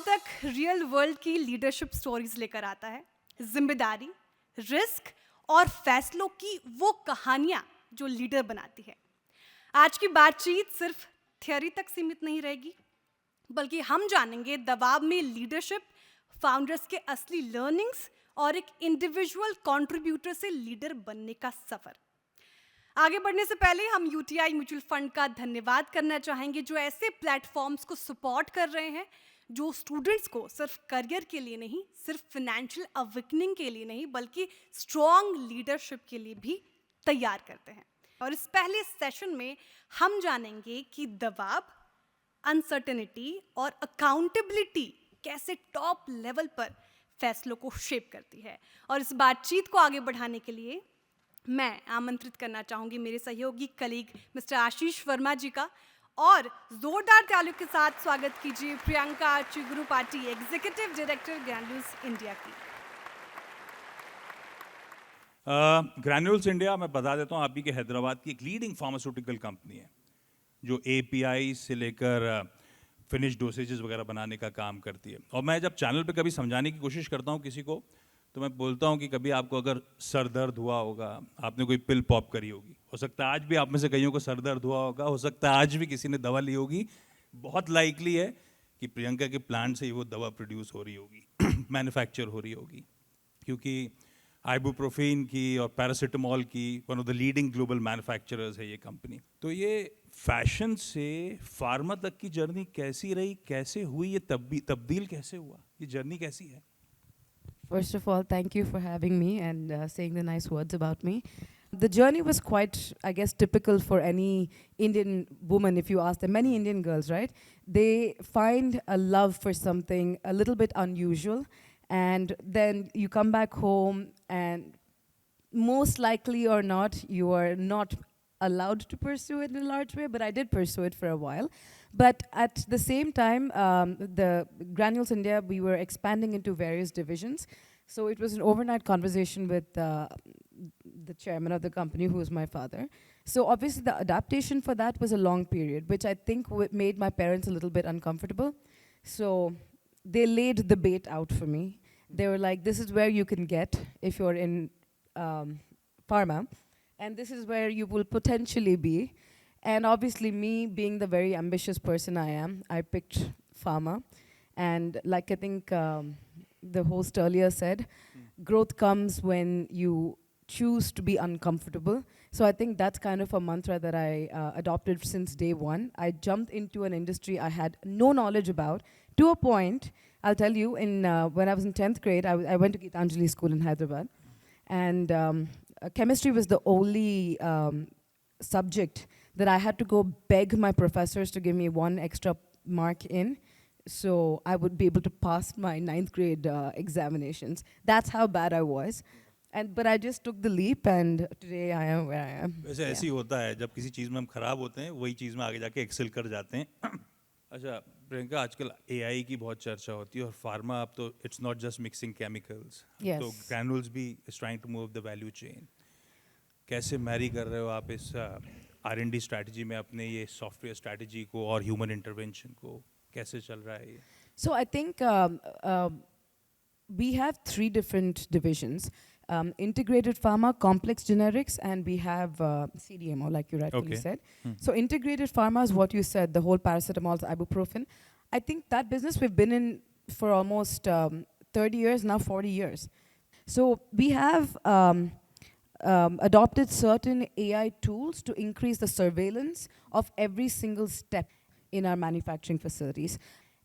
तक real world की leadership stories लेकर आता है, जिम्मेदारी, रिस्क और फैसलों की वो कहानियां जो लीडर बनाती है। आज की बातचीत सिर्फ थ्योरी तक सीमित नहीं रहेगी, बल्कि हम जानेंगे दबाव में लीडरशिप, फाउंडर्स के असली लर्निंग्स और एक इंडिविजुअल कंट्रीब्यूटर से लीडर बनने का सफर। आगे बढ़ने से पहले हम यूटीआई म्यूचुअल फंड का धन्यवाद करना चाहेंगे, जो ऐसे प्लेटफॉर्म्स को सपोर्ट कर रहे हैं जो स्टूडेंट्स को सिर्फ करियर के लिए नहीं, सिर्फ फाइनेंशियल अवेकनिंग के लिए नहीं, बल्कि स्ट्रॉन्ग लीडरशिप के लिए भी तैयार करते हैं। और इस पहले सेशन में हम जानेंगे कि दबाव, अनसर्टेनिटी और अकाउंटेबिलिटी कैसे टॉप लेवल पर फैसलों को शेप करती है। और इस बातचीत को आगे बढ़ाने के लिए मैं आमंत्रित करना चाहूंगी मेरे सहयोगी कलीग मिस्टर आशीष वर्मा जी का, और जोरदार तालियों के साथ स्वागत कीजिए Priyanka Chigurupati, executive director Granules India की। ग्रैन्यूल्स इंडिया, मैं बता देता हूँ, आप ही के हैदराबाद की एक लीडिंग फार्मास्यूटिकल कंपनी है जो एपीआई से लेकर फिनिश डोसेजेस वगैरह बनाने का काम करती है। और मैं जब चैनल पे कभी समझाने की कोशिश करता हूँ किसी को, तो मैं बोलता हूँ कि कभी आपको अगर सर दर्द हुआ होगा, आपने कोई पिल पॉप करी होगी, हो सकता है आज भी आप में से कईयों को सर दर्द हुआ होगा, हो सकता है आज भी किसी ने दवा ली होगी, बहुत लाइकली है कि प्रियंका के प्लांट से ही वो दवा प्रोड्यूस हो रही होगी मैन्युफैक्चर हो रही होगी, क्योंकि आइबुप्रोफेन की और पैरासीटामोल की one of the leading global manufacturers है ये कंपनी। तो ये फैशन से फार्मा तक की जर्नी कैसी रही, कैसे हुई, ये तब्दील कैसे हुआ, ये जर्नी कैसी है? First of all, thank you for having me and saying the nice words about me. The journey was quite, I guess, typical for any Indian woman, if you ask them. Many Indian girls, right? They find a love for something a little bit unusual, and then you come back home, and most likely or not, you are not allowed to pursue it in a large way, but I did pursue it for a while. But at the same time, the Granules India, we were expanding into various divisions. So it was an overnight conversation with the chairman of the company, who was my father. So obviously the adaptation for that was a long period, which I think made my parents a little bit uncomfortable. So they laid the bait out for me. They were like, this is where you can get if you're in pharma, and this is where you will potentially be. And obviously me being the very ambitious person I am, I picked pharma. And like I think the host earlier said, growth comes when you choose to be uncomfortable. So I think that's kind of a mantra that I adopted since day one. I jumped into an industry I had no knowledge about, to a point, I'll tell you, when I was in 10th grade, I went to Gitanjali School in Hyderabad. And chemistry was the only subject that I had to go beg my professors to give me one extra mark in, so I would be able to pass my 9th grade examinations. That's how bad I was. But I just took the leap, and today I am where I am. वैसे ऐसे ही होता है, जब किसी चीज़ में हम खराब होते हैं, वही चीज़ में आगे जाके एक्सेल कर जाते हैं। अच्छा प्रियंका, आजकल एआई की बहुत चर्चा होती है, और फार्मा अब तो it's not just mixing chemicals, तो ग्रैनुल्स भी is trying to move the value chain. कैसे मैरी कर रहे हो आप इस R&D स्ट्रैटेजी में अपने ये सॉफ्टवेयर स्ट्रैटेजी को और ह्यूमन इंटरवेंशन को, कैसे चल रहा है ये? So I think we have 3 different divisions. Integrated pharma, complex generics, and we have CDMO, like you rightfully said. So integrated pharma is what you said, the whole paracetamol, ibuprofen. I think that business we've been in for almost 30 years, now 40 years. So we have adopted certain AI tools to increase the surveillance of every single step in our manufacturing facilities.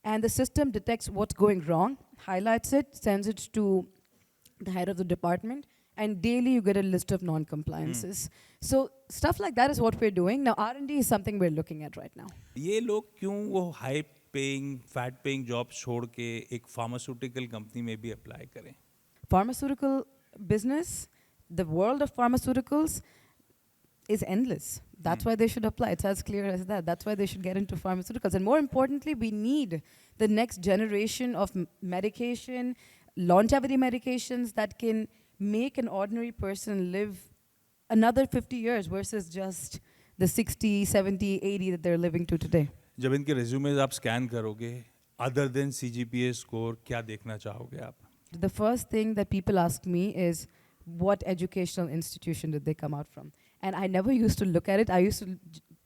And the system detects what's going wrong, highlights it, sends it to the head of the department, and daily you get a list of non-compliances. So stuff like that is what we're doing. Now R&D is something we're looking at right now. ये लोग क्यों वो high paying, fat paying job छोड़ के एक pharmaceutical company में भी apply करें? Pharmaceutical business, the world of pharmaceuticals is endless. That's why they should apply. It's as clear as that. That's why they should get into pharmaceuticals. And more importantly, we need the next generation of medication, longevity medications that can make an ordinary person live another 50 years versus just the 60, 70, 80 that they're living to today. जब इनके resumes आप scan करोगे, other than CGPA score क्या देखना चाहोगे आप? The first thing that people ask me is, what educational institution did they come out from? And I never used to look at it. I used to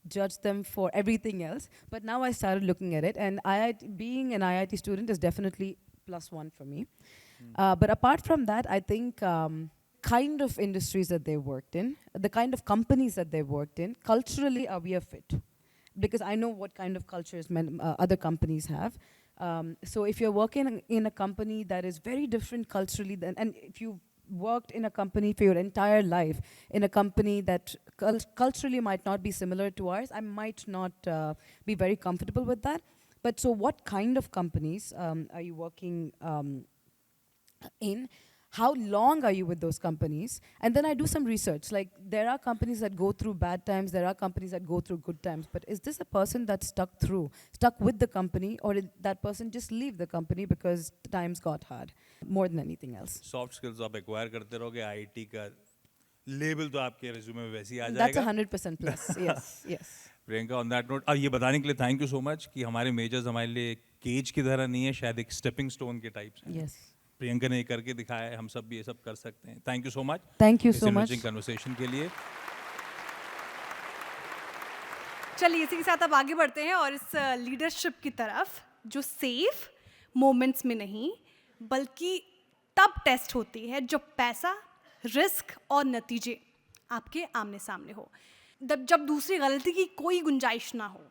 judge them for everything else. But now I started looking at it. And being an IIT student is definitely +1 for me. But apart from that, I think kind of industries that they worked in, the kind of companies that they worked in, culturally, are we a fit? Because I know what kind of cultures other companies have. So if you're working in a company that is very different culturally, and if you worked in a company for your entire life, in a company that culturally might not be similar to ours, I might not be very comfortable with that. But so what kind of companies are you working in? How long are you with those companies? And then I do some research. Like, there are companies that go through bad times, there are companies that go through good times, but is this a person that stuck with the company, or did that person just leave the company because times got hard, more than anything else? Soft skills आप acquire करते रहोगे, IT का label तो आपके resume में वैसे ही आ That's जाएगा. 100% plus, yes, yes. Priyanka, on that note, अब ये बताने के लिए थैंक यू सो मच कि हमारे मेजर्स हमारे लिए केज की तरह नहीं है, शायद एक स्टेपिंग स्टोन के टाइप से. Yes. प्रियंका ने ये करके दिखाया है, हम सब भी ये सब कर सकते हैं. Thank you so much. Thank you so much. Conversation के लिए. चलिए इसी के साथ अब आगे बढ़ते हैं और इस लीडरशिप की तरफ जो सेफ मोमेंट्स में नहीं बल्कि तब टेस्ट होती है जब पैसा, रिस्क और नतीजे आपके आमने सामने हो, जब दूसरी गलती की कोई गुंजाइश ना हो.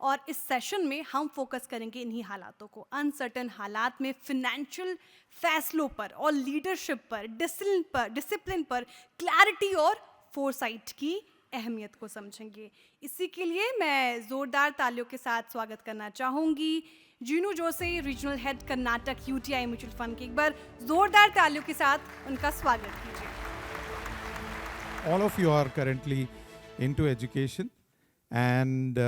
और इस सेशन में हम फोकस करेंगे इन्हीं हालातों को, अनसर्टन हालात में फिनेंशियल फैसलों पर और लीडरशिप पर, डिसिप्लिन पर, क्लैरिटी और फोरसाइट की अहमियत को समझेंगे. इसी के लिए मैं ज़ोरदार तालियों के साथ स्वागत करना चाहूँगी Jinu Joshi, regional head Karnataka UTI mutual fund के. एक बार ज़ोरदार तालियों के साथ उनका स्वागत कीजिए. All of you are currently into education, and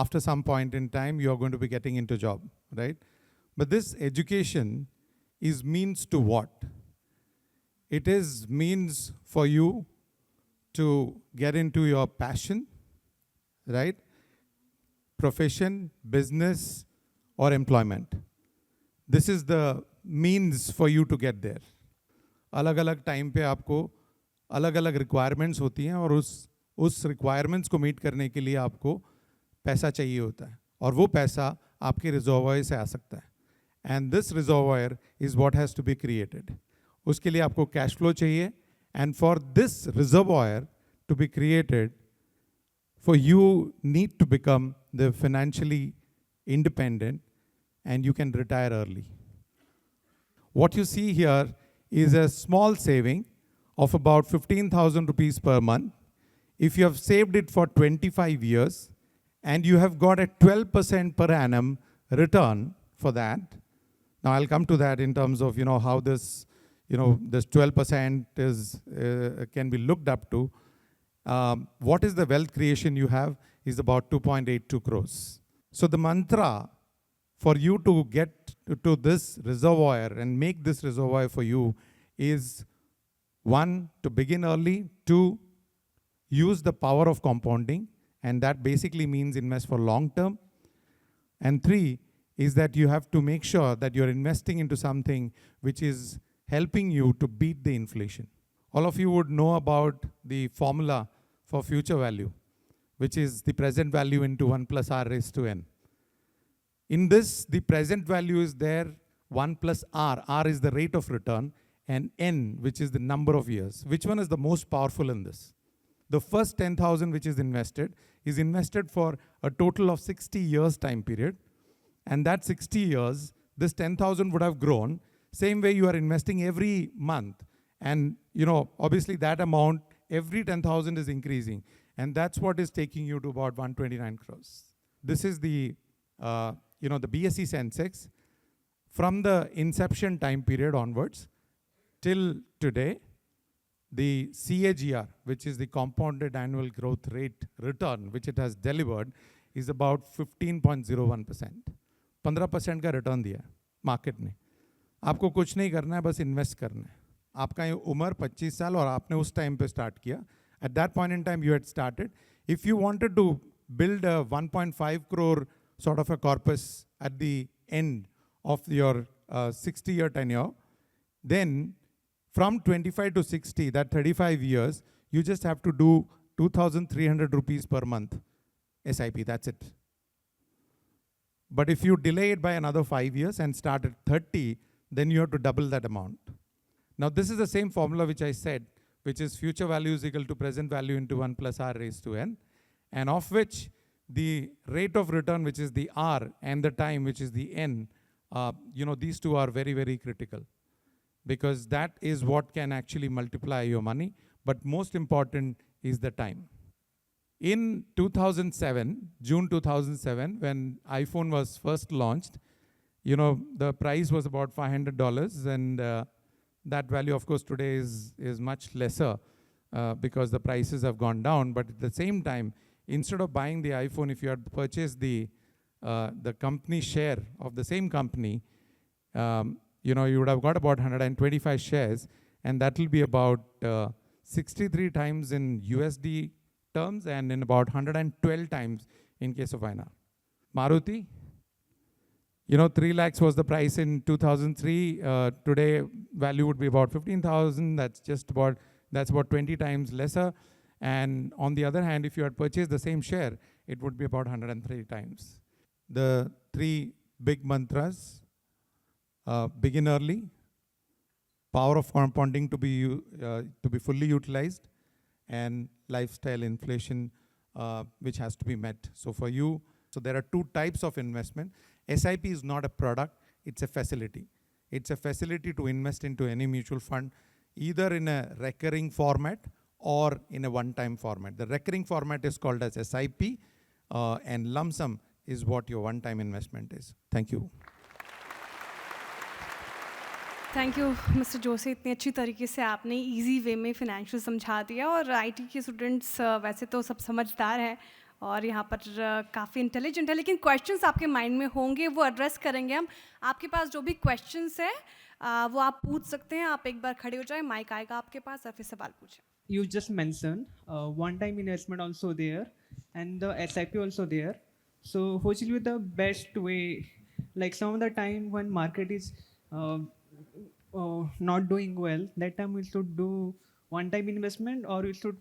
after some point in time, you are going to be getting into job, right? But this education is means to what? It is means for you to get into your passion, right? Profession, business, or employment. This is the means for you to get there. अलग-अलग time पे आपको अलग-अलग requirements होती हैं, और उस requirements को meet करने के लिए आपको पैसा चाहिए होता है, और वो पैसा आपके रिजर्वायर से आ सकता है. And this reservoir is what has to be created. उसके लिए आपको कैश फ्लो चाहिए, and for this reservoir to be created, for you need to become the financially independent, and you can retire early. What you see here is a small saving of about 15,000 rupees per month. If you have saved it for 25 years, and you have got a 12% per annum return for that. Now I'll come to that in terms of, how this, this 12% can be looked up to. What is the wealth creation you have is about 2.82 crores. So the mantra for you to get to this reservoir and make this reservoir for you is, 1, to begin early, 2, use the power of compounding. And that basically means invest for long term. And 3 is that you have to make sure that you're investing into something which is helping you to beat the inflation. All of you would know about the formula for future value, which is the present value into 1 plus r raised to n. In this, the present value is there, 1 plus r. R is the rate of return, and n, which is the number of years. Which one is the most powerful in this? The first 10,000 which is invested for a total of 60 years time period. And that 60 years, this 10,000 would have grown. Same way you are investing every month. And, obviously that amount, every 10,000 is increasing. And that's what is taking you to about 129 crores. This is the, the BSE Sensex. From the inception time period onwards till today, the CAGR, which is the compounded annual growth rate return, which it has delivered, is about 15.01%. 15% का return दिया market ने. आपको कुछ नहीं करना है, बस invest करना है. आपका ये उम्र 25 साल और आपने उस टाइम पे स्टार्ट किया. At that point in time, you had started. If you wanted to build a 1.5 crore sort of a corpus at the end of your 60-year tenure, then from 25 to 60, that 35 years, you just have to do 2,300 rupees per month SIP, that's it. But if you delay it by another 5 years and start at 30, then you have to double that amount. Now this is the same formula which I said, which is future value is equal to present value into 1 plus R raised to N, and of which the rate of return, which is the R, and the time, which is the N, these two are very, very critical, because that is what can actually multiply your money. But most important is the time. In 2007, June 2007, when iPhone was first launched, the price was about $500, and that value, of course, today is much lesser because the prices have gone down. But at the same time, instead of buying the iPhone, if you had purchased the company share of the same company, you would have got about 125 shares, and that will be about 63 times in USD terms and in about 112 times in case of INR. Maruti, 3 lakhs was the price in 2003. Today, value would be about 15,000. That's about 20 times lesser. And on the other hand, if you had purchased the same share, it would be about 103 times. The 3 big mantras: begin early, power of compounding to be fully utilized, and lifestyle inflation, which has to be met. So for you, there are 2 types of investment. SIP is not a product, it's a facility. It's a facility to invest into any mutual fund, either in a recurring format or in a one-time format. The recurring format is called as SIP, and lump sum is what your one-time investment is. Thank you. Thank you mister Joshi, इतनी अच्छी तरीके से आपने easy way में financial समझा दिया। और IT के स्टूडेंट्स वैसे तो सब समझदार हैं और यहाँ पर काफ़ी इंटेलिजेंट है, लेकिन क्वेश्चंस आपके माइंड में होंगे, वो एड्रेस करेंगे हम। आपके पास जो भी क्वेश्चंस है वो आप पूछ सकते हैं। आप एक बार खड़े हो जाए, माइक आएगा आपके पास, और फिर सवाल पूछें। You just mentioned one-time investment also there and the SIP also there. So which will be the best way? Like some of the time when market is not doing well, that time we should do one-time investment, or we should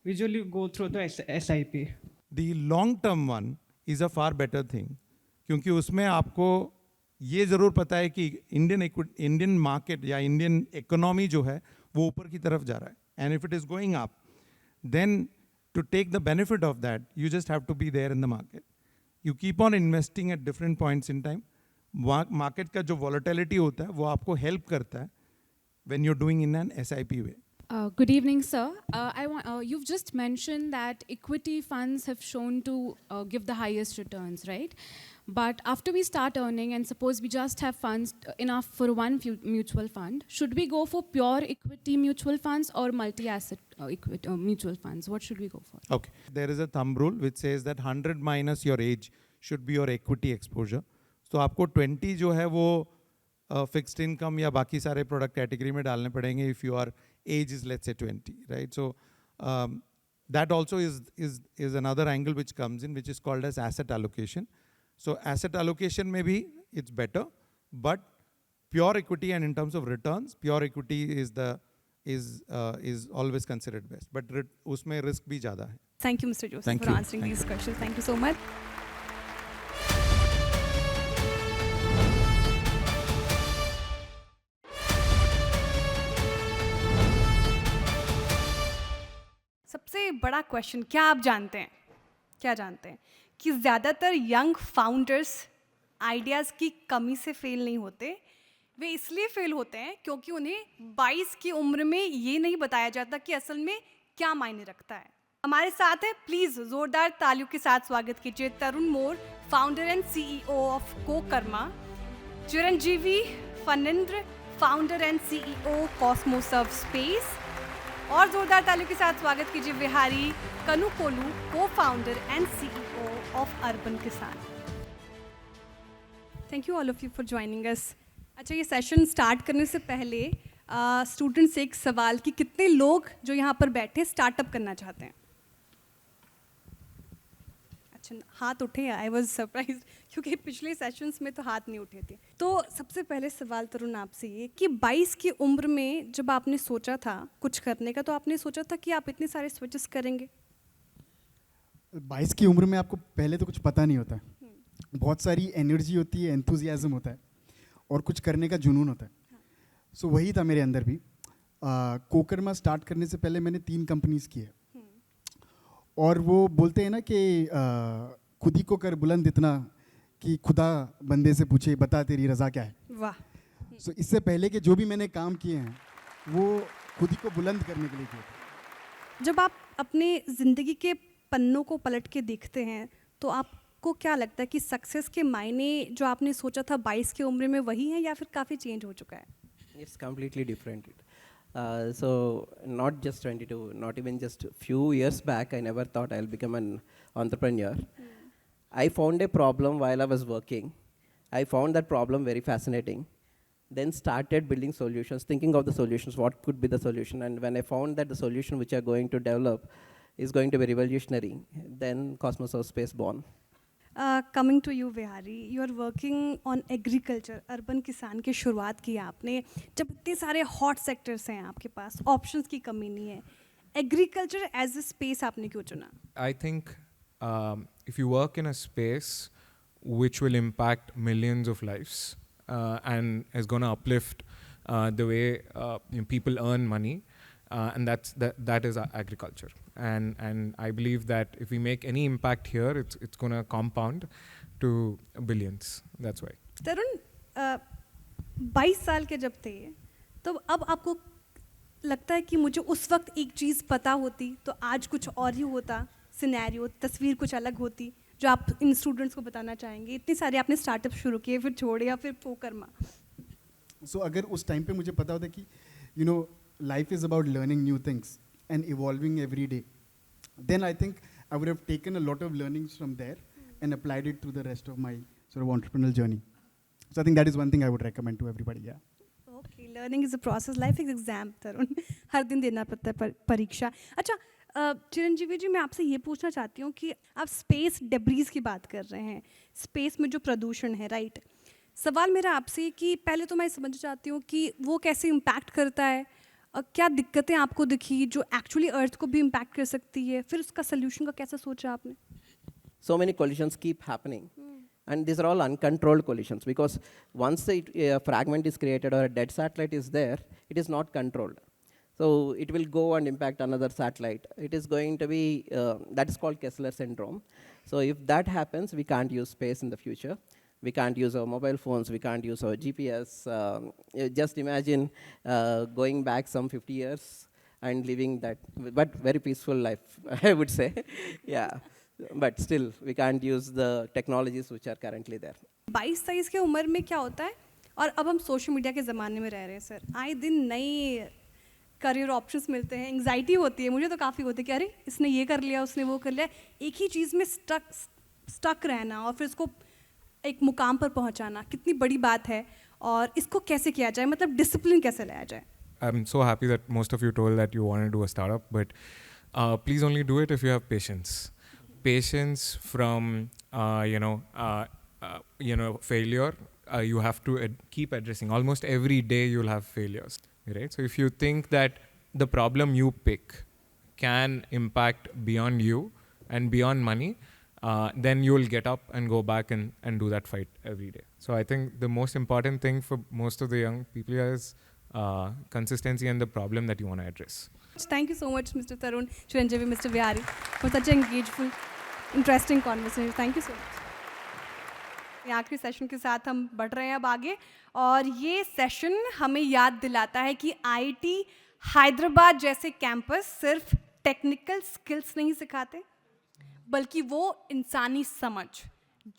usually go through the SIP. The long-term one is a far better thing, क्योंकि उसमें आपको ये ज़रूर पता है कि Indian market या Indian economy जो है वो ऊपर की तरफ जा रहा है, and if it is going up, then to take the benefit of that, you just have to be there in the market. You keep on investing at different points in time. Market का जो volatility होता है वो आपको help करता है when you're doing in an SIP way. Good evening, sir. You've just mentioned that equity funds have shown to give the highest returns, right? But after we start earning, and suppose we just have funds enough for one mutual fund, should we go for pure equity mutual funds or multi-asset mutual funds? What should we go for? Okay. There is a thumb rule which says that 100 minus your age should be your equity exposure. So आपको 20 जो है वो fixed income या बाकी सारे product category में डालने पड़ेंगे if your age is, let's say, 20, right? So that also is another angle which comes in, which is called as asset allocation. So asset allocation maybe it's better, but pure equity and in terms of returns, pure equity is always considered best. But उसमें risk भी ज़्यादा है. Thank you, Mr. Joseph, Thank for you. answering Thank these you. questions. Thank you so much. सबसे बड़ा question, क्या आप जानते हैं कि ज़्यादातर यंग फाउंडर्स आइडियाज़ की कमी से फेल नहीं होते। वे इसलिए फेल होते हैं क्योंकि उन्हें 22 की उम्र में ये नहीं बताया जाता कि असल में क्या मायने रखता है। हमारे साथ है, प्लीज़ ज़ोरदार तालियों के साथ स्वागत कीजिए Tarun More, founder and CEO of Kokarma, Chiranjeevi Phanindra, founder and CEO Cosmoserve Space, और जोरदार तालियों के साथ स्वागत कीजिए Vihari Kanukolu, co-founder and CEO of Urban Kisan. Thank you all of you for joining us. अच्छा, ये सेशन स्टार्ट करने से पहले स्टूडेंट्स से एक सवाल कि कितने लोग जो यहाँ पर बैठे स्टार्टअप करना चाहते हैं? अच्छा हाथ उठे, आई वॉज सरप्राइज क्योंकि पिछले सेशंस में तो हाथ नहीं उठे थे। तो सबसे पहले सवाल तरुण आपसे ये कि 22 की उम्र में जब आपने सोचा था कुछ करने का, तो आपने सोचा था कि आप इतने सारे स्विचेस करेंगे? 22 की उम्र में आपको पहले तो कुछ पता नहीं होता है, बहुत सारी एनर्जी होती है, एंथुजियाज्म होता है और कुछ करने का जुनून होता है। सो वही था मेरे अंदर भी। कोकरमा स्टार्ट करने से पहले मैंने 3 कंपनीज की है, और वो बोलते हैं ना कि खुद ही को कर बुलंद इतना कि खुदा बंदे से पूछे बता तेरी रज़ा क्या है। वाह। सो इससे पहले के जो भी मैंने काम किए हैं वो खुद ही को बुलंद करने के लिए किए थे। जब आप अपने ज़िंदगी के पन्नों को पलट के देखते हैं तो आपको क्या लगता है कि सक्सेस के मायने जो आपने सोचा था 22 की उम्र में वही है या फिर काफ़ी चेंज हो चुका है? It's completely different. So not just 22, not even just few years back, I never thought I'll become an entrepreneur. I found a problem while I was working. I found that problem very fascinating. Then started building solutions, thinking of the solutions, what could be the solution. And when I found that the solution which I'm going to develop is going to be revolutionary, then Cosmos Space born. Coming to you Vihari, you are working on agriculture, urban किसान की शुरुआत की आपने। जब इतने सारे hot sectors हैं आपके पास, ऑप्शंस की कमी नहीं है, एग्रीकल्चर एज अ स्पेस आपने क्यों चुना? I think if you work in a space which will impact millions of lives and is going to uplift the way people earn money, and that is agriculture. And I believe that if we make any impact here, it's going to compound to billions. That's why. तरुण, 22 साल के जब थे, तो अब आपको लगता है कि मुझे उस वक्त एक चीज़ पता होती तो आज कुछ और ही होता, सिनेरियो, तस्वीर कुछ अलग होती, जो आप इन स्टूडेंट्स को बताना चाहेंगे? इतने सारे आपने स्टार्टअप शुरू किए, फिर छोड़े या फिर कोकरमा। सो अगर उस टाइम पे मुझे पता होता कि life is about learning new things and evolving every day, then I think I would have taken a lot of learnings from there and applied it to the rest of my sort of entrepreneurial journey. So I think that is one thing I would recommend to everybody. Yeah. Okay, learning is a process, life is exam Tarun, हर दिन देना पड़ता है परीक्षा। अच्छा, चिरंजीवी जी, मैं आपसे ये पूछना चाहती हूँ कि आप स्पेस डेब्रीज की बात कर रहे हैं, स्पेस में जो प्रदूषण है, राइट? सवाल मेरा आपसे कि पहले तो मैं समझ चाहती हूँ कि वो कैसे इम्पैक्ट करता है, क्या दिक्कतें आपको दिखी जो एक्चुअली अर्थ को भी इम्पैक्ट कर सकती है, फिर उसका सोल्यूशन का कैसे सोचा आपने? So many collisions keep happening. And these are all uncontrolled collisions because once a fragment is created or a dead satellite is there, it is not controlled. So it will go and impact another satellite. It is going to be, that is called Kessler syndrome. So if that happens, we can't use space in the future. We can't use our mobile phones, we can't use our GPS. Just imagine going back some 50 years and living that, but very peaceful life, I would say. Yeah. But still, we can't use the technologies which are currently there. 22-23 की उम्र में क्या होता है, और अब हम social media के ज़माने में रह रहे हैं सर, आए दिन नए करियर ऑप्शंस मिलते हैं, एंग्जाइटी होती है, मुझे तो काफ़ी होती है कि अरे इसने ये कर लिया, उसने वो कर लिया, एक ही चीज़ में स्टक रहना और फिर इसको एक मुकाम पर पहुंचाना कितनी बड़ी बात है, और इसको कैसे किया जाए, मतलब डिसिप्लिन कैसे लाया जाए? I'm so happy that most of you told that you want to do a startup, but please only do it if you have patience. Patience from failure. You have to keep addressing. Almost every day you'll have failures, right? So if you think that the problem you pick can impact beyond you and beyond money, then you will get up and go back and do that fight every day. So I think the most important thing for most of the young people here is consistency and the problem that you want to address. Thank you so much, Mr. Tarun, Chiranjeevi, Mr. Vihari, for such an engageful, interesting conversation. Thank you so much. ये आखिरी session के साथ हम बढ़ रहे हैं अब आगे, और ये सेशन हमें याद दिलाता है कि IIT हैदराबाद जैसे कैंपस सिर्फ टेक्निकल स्किल्स नहीं सिखाते, बल्कि वो इंसानी समझ,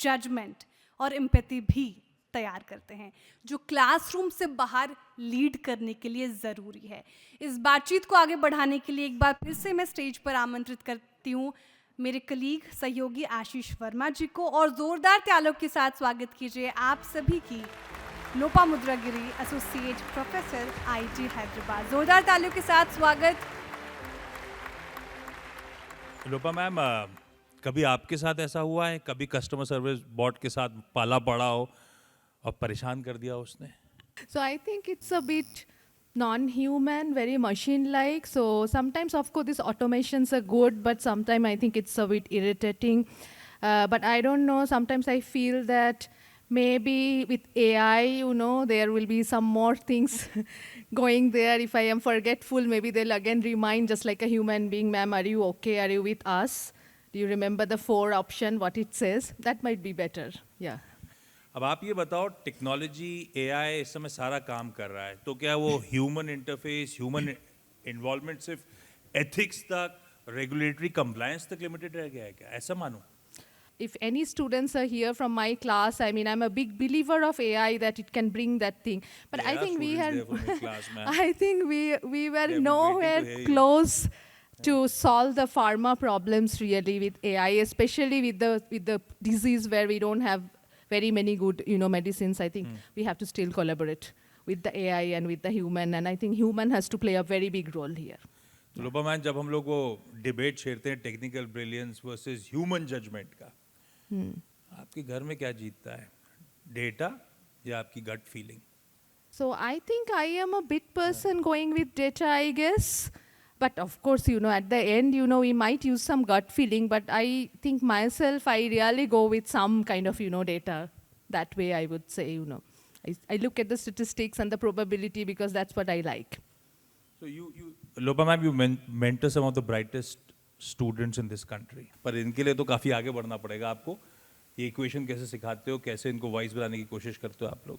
जजमेंट और एम्पैथी भी तैयार करते हैं, जो क्लासरूम से बाहर लीड करने के लिए ज़रूरी है। इस बातचीत को आगे बढ़ाने के लिए एक बार फिर से मैं स्टेज पर आमंत्रित करती हूँ मेरे कलीग सहयोगी आशीष वर्मा जी को, और ज़ोरदार तालियों के साथ स्वागत कीजिए आप सभी की लोपामुद्रा गिरी, एसोसिएट प्रोफेसर IIT हैदराबाद। ज़ोरदार तालियों के साथ स्वागत। लोपा मैम, कभी आपके साथ ऐसा हुआ है, कभी कस्टमर सर्विस बॉट के साथ पाला पड़ा हो और परेशान कर दिया उसने? So I think it's a bit non-human, very machine-like. So sometimes, of course, these automations are good, but sometimes I think it's a bit irritating. But I don't know. Sometimes I feel that maybe with AI, there will be some more things going there. If I am forgetful, maybe they'll again remind, just like a human being, ma'am, are you okay? Are you with us? Do you remember the 4 option, what it says? That might be better. Yeah. अब आप ये बताओ, technology AI इस समय सारा काम कर रहा है, तो क्या वो ह्यूमन इंटरफेस, ह्यूमन इन्वॉल्वमेंट सिर्फ एथिक्स तक, रेगुलेटरी कंप्लायंस तक लिमिटेड रह गया है क्या? ऐसा मानो? If any students are here from my class, I mean, I'm a big believer of AI that it can bring that thing. But I think we had, I think we were nowhere close to solve the pharma problems really with AI, especially with the disease where we don't have very many good, medicines. I think we have to still collaborate with the AI and with the human, and I think human has to play a very big role here. तो लोपा man, जब हम लोग वो debate छेड़ते हैं technical brilliance versus human judgement का, आपके घर में क्या जीतता है, डेटा या आपकी gut feeling? So I think I am a bit person going with data, I guess. But of course, at the end, we might use some gut feeling, but I think myself, I really go with some kind of, data. That way, I would say, I look at the statistics and the probability because that's what I like. So Lopa ma'am, you mentor some of the brightest students in this country. पर इनके लिए तो काफी आगे बढ़ना पड़ेगा आपको. ये इक्वेशन कैसे सिखाते हो, कैसे इनको वाइज बनाने की कोशिश करते हो आप लोग?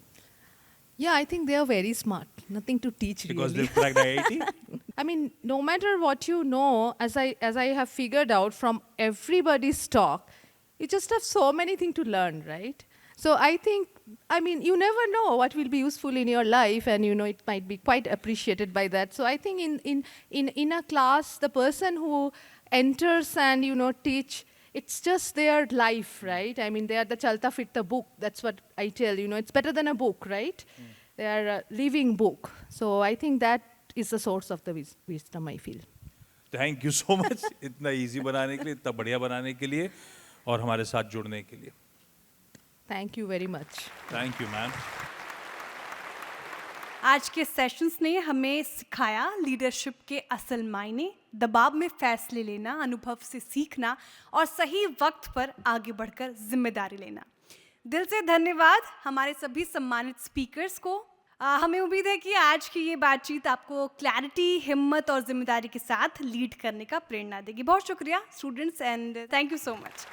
Yeah, I think they are very smart. Nothing to teach Because really. they've cracked IIT? I mean, no matter what you know, as I have figured out from everybody's talk, you just have so many things to learn, right? So I think, you never know what will be useful in your life, and it might be quite appreciated by that. So I think in a class, the person who enters and teach, it's just their life, right? They are the chalta fit the book. That's what I tell, it's better than a book, right? They are a living book. So I think that is the source of the wisdom, I feel. Thank you so much. इतना easy बनाने के लिए, इतना बढ़िया बनाने के लिए, और हमारे साथ जुड़ने के लिए. Thank you very much. Thank you, ma'am. आज के सेशंस ने हमें सिखाया लीडरशिप के असल मायने, दबाव में फैसले लेना, अनुभव से सीखना और सही वक्त पर आगे बढ़कर जिम्मेदारी लेना. दिल से धन्यवाद हमारे सभी सम्मानित स्पीकर्स को. हमें उम्मीद है कि आज की ये बातचीत आपको क्लैरिटी, हिम्मत और जिम्मेदारी के साथ लीड करने का प्रेरणा देगी. बहुत शुक्रिया students and thank you so much.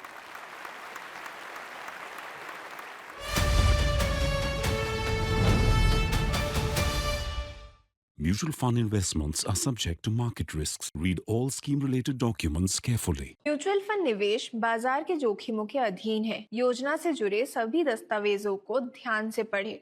Mutual fund investments are subject to market risks. Read all scheme-related documents carefully. Mutual fund निवेश बाजार के जोखिमों के अधीन है. योजना से जुड़े सभी दस्तावेजों को ध्यान से पढ़ें.